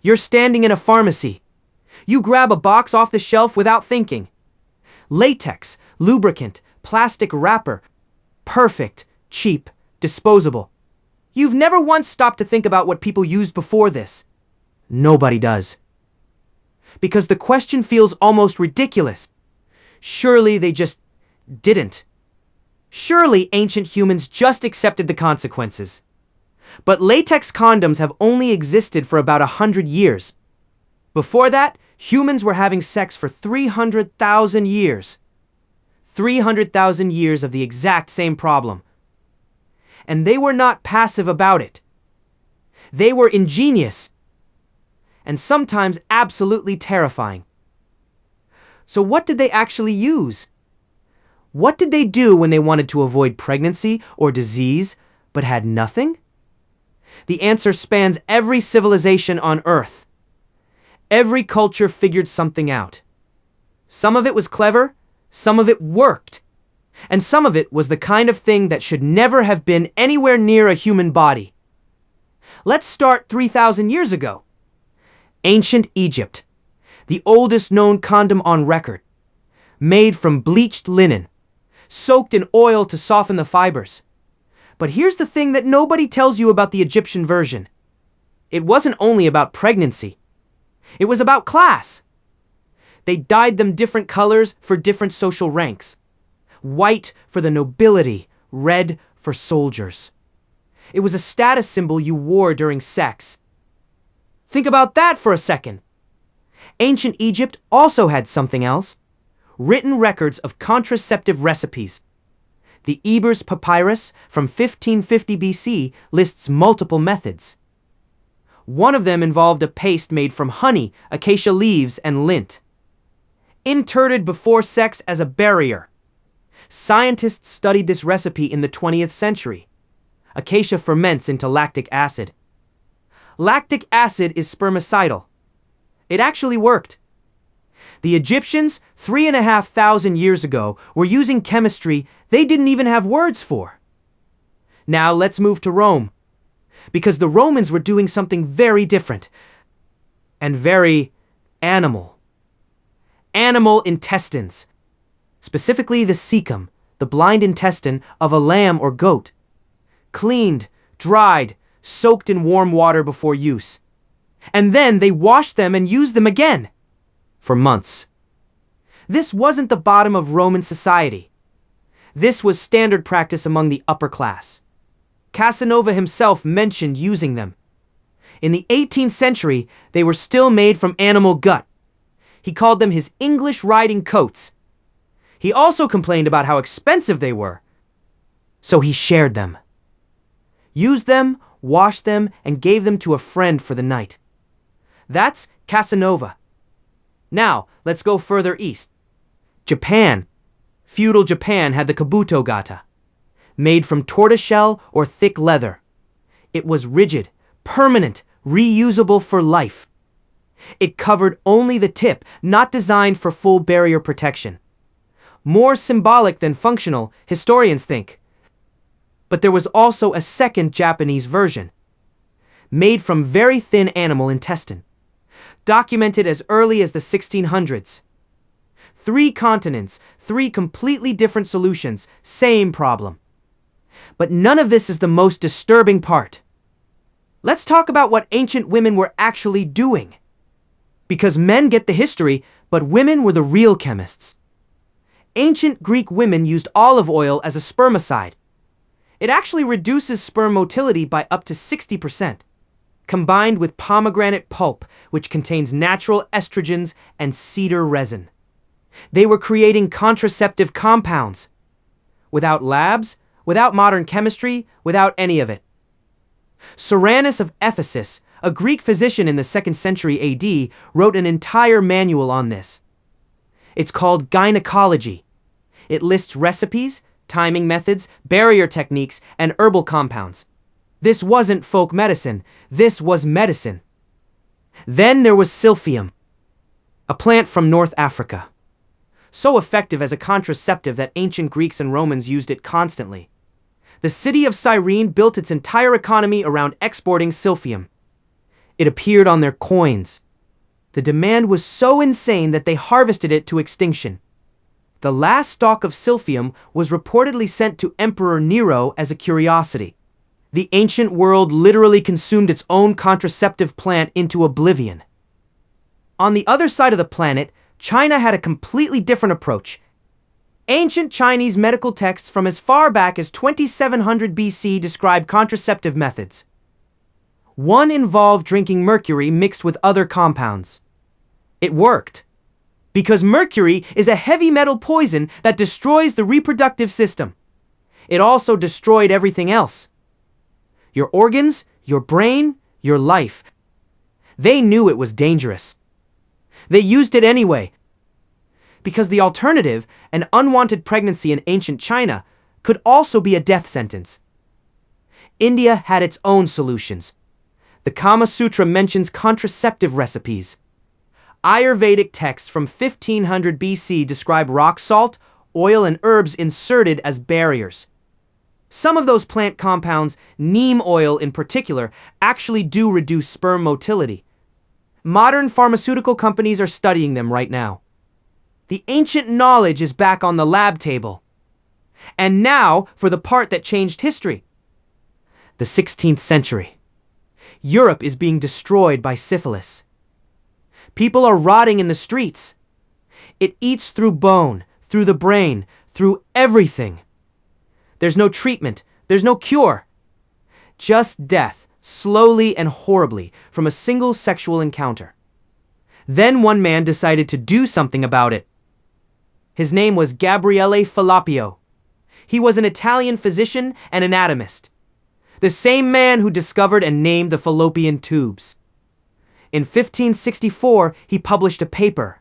You're standing in a pharmacy. You grab a box off the shelf without thinking. Latex, lubricant, plastic wrapper. Perfect, cheap, disposable. You've never once stopped to think about what people used before this. Nobody does. Because the question feels almost ridiculous. Surely they just didn't. Surely ancient humans just accepted the consequences. But latex condoms have only existed for about 100 years. Before that, humans were having sex for 300,000 years. 300,000 years of the exact same problem. And they were not passive about it. They were ingenious. And sometimes absolutely terrifying. So what did they actually use? What did they do when they wanted to avoid pregnancy or disease, but had nothing? The answer spans every civilization on Earth. Every culture figured something out. Some of it was clever, some of it worked, and some of it was the kind of thing that should never have been anywhere near a human body. Let's start 3,000 years ago. Ancient Egypt, the oldest known condom on record, made from bleached linen, soaked in oil to soften the fibers. But here's the thing that nobody tells you about the Egyptian version. It wasn't only about pregnancy. It was about class. They dyed them different colors for different social ranks. White for the nobility, red for soldiers. It was a status symbol you wore during sex. Think about that for a second. Ancient Egypt also had something else. Written records of contraceptive recipes. The Ebers Papyrus from 1550 BC lists multiple methods. One of them involved a paste made from honey, acacia leaves, and lint. Inserted before sex as a barrier. Scientists studied this recipe in the 20th century. Acacia ferments into lactic acid. Lactic acid is spermicidal. It actually worked. The Egyptians, 3,500 years ago, were using chemistry they didn't even have words for. Now let's move to Rome. Because the Romans were doing something very different. And very animal. Animal intestines. Specifically the cecum, the blind intestine of a lamb or goat. Cleaned, dried, soaked in warm water before use. And then they washed them and used them again. For months. This wasn't the bottom of Roman society. This was standard practice among the upper class. Casanova himself mentioned using them. In the 18th century, they were still made from animal gut. He called them his English riding coats. He also complained about how expensive they were. So he shared them. Used them, washed them, and gave them to a friend for the night. That's Casanova. Now, let's go further east. Japan. Feudal Japan had the kabuto gata, made from tortoiseshell or thick leather. It was rigid, permanent, reusable for life. It covered only the tip, not designed for full barrier protection. More symbolic than functional, historians think. But there was also a second Japanese version, made from very thin animal intestine, documented as early as the 1600s. 3 continents, 3 completely different solutions, same problem. But none of this is the most disturbing part. Let's talk about what ancient women were actually doing. Because men get the history, but women were the real chemists. Ancient Greek women used olive oil as a spermicide. It actually reduces sperm motility by up to 60%, combined with pomegranate pulp, which contains natural estrogens and cedar resin. They were creating contraceptive compounds. Without labs, without modern chemistry, without any of it. Soranus of Ephesus, a Greek physician in the 2nd century AD, wrote an entire manual on this. It's called Gynecology. It lists recipes, timing methods, barrier techniques, and herbal compounds. This wasn't folk medicine, this was medicine. Then there was silphium, a plant from North Africa. So effective as a contraceptive that ancient Greeks and Romans used it constantly. The city of Cyrene built its entire economy around exporting silphium. It appeared on their coins. The demand was so insane that they harvested it to extinction. The last stalk of silphium was reportedly sent to Emperor Nero as a curiosity. The ancient world literally consumed its own contraceptive plant into oblivion. On the other side of the planet, China had a completely different approach. Ancient Chinese medical texts from as far back as 2700 BC describe contraceptive methods. One involved drinking mercury mixed with other compounds. It worked, because mercury is a heavy metal poison that destroys the reproductive system. It also destroyed everything else. Your organs, your brain, your life. They knew it was dangerous. They used it anyway, because the alternative, an unwanted pregnancy in ancient China, could also be a death sentence. India had its own solutions. The Kama Sutra mentions contraceptive recipes. Ayurvedic texts from 1500 BC describe rock salt, oil, and herbs inserted as barriers. Some of those plant compounds, neem oil in particular, actually do reduce sperm motility. Modern pharmaceutical companies are studying them right now. The ancient knowledge is back on the lab table. And now for the part that changed history. The 16th century. Europe is being destroyed by syphilis. People are rotting in the streets. It eats through bone, through the brain, through everything. There's no treatment, there's no cure. Just death, slowly and horribly, from a single sexual encounter. Then one man decided to do something about it. His name was Gabriele Falloppio. He was an Italian physician and anatomist. The same man who discovered and named the fallopian tubes. In 1564, he published a paper.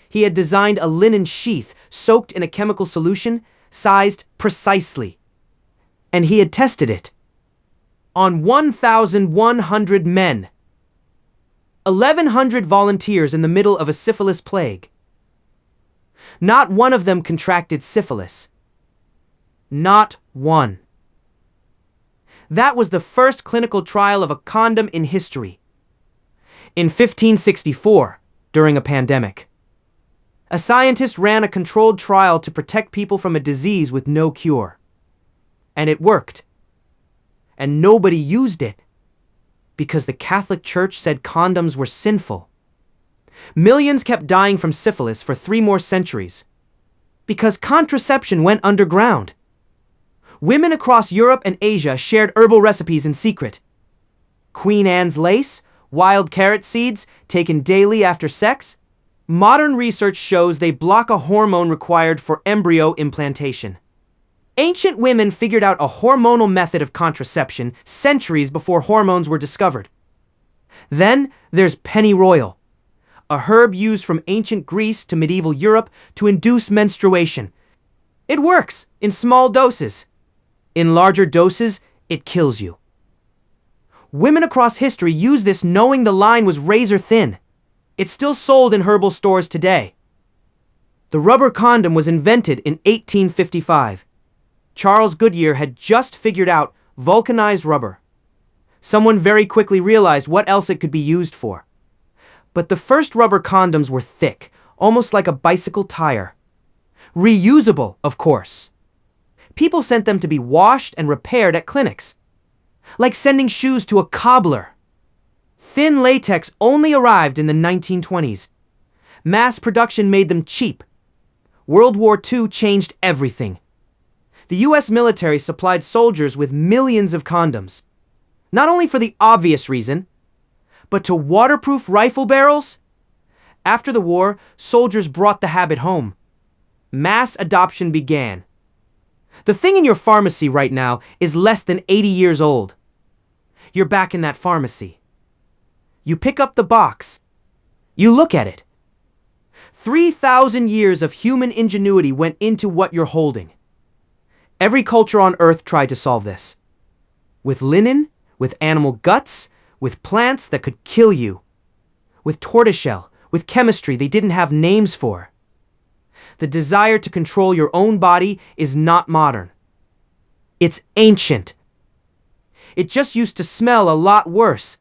He had designed a linen sheath soaked in a chemical solution, sized precisely. And he had tested it on 1,100 men. 1,100 volunteers in the middle of a syphilis plague. Not one of them contracted syphilis. Not one. That was the first clinical trial of a condom in history. In 1564, during a pandemic, a scientist ran a controlled trial to protect people from a disease with no cure. And it worked. And nobody used it, because the Catholic Church said condoms were sinful. Millions kept dying from syphilis for 3 more centuries, because contraception went underground. Women across Europe and Asia shared herbal recipes in secret. Queen Anne's lace, wild carrot seeds taken daily after sex. Modern research shows they block a hormone required for embryo implantation. Ancient women figured out a hormonal method of contraception centuries before hormones were discovered. Then there's pennyroyal, a herb used from ancient Greece to medieval Europe to induce menstruation. It works in small doses. In larger doses, it kills you. Women across history used this knowing the line was razor thin. It's still sold in herbal stores today. The rubber condom was invented in 1855. Charles Goodyear had just figured out vulcanized rubber. Someone very quickly realized what else it could be used for. But the first rubber condoms were thick, almost like a bicycle tire. Reusable, of course. People sent them to be washed and repaired at clinics. Like sending shoes to a cobbler. Thin latex only arrived in the 1920s. Mass production made them cheap. World War II changed everything. The US military supplied soldiers with millions of condoms. Not only for the obvious reason, but to waterproof rifle barrels. After the war, soldiers brought the habit home. Mass adoption began. The thing in your pharmacy right now is less than 80 years old. You're back in that pharmacy. You pick up the box. You look at it. 3,000 years of human ingenuity went into what you're holding. Every culture on Earth tried to solve this. With linen, with animal guts, with plants that could kill you. With tortoiseshell, with chemistry they didn't have names for. The desire to control your own body is not modern. It's ancient. It just used to smell a lot worse.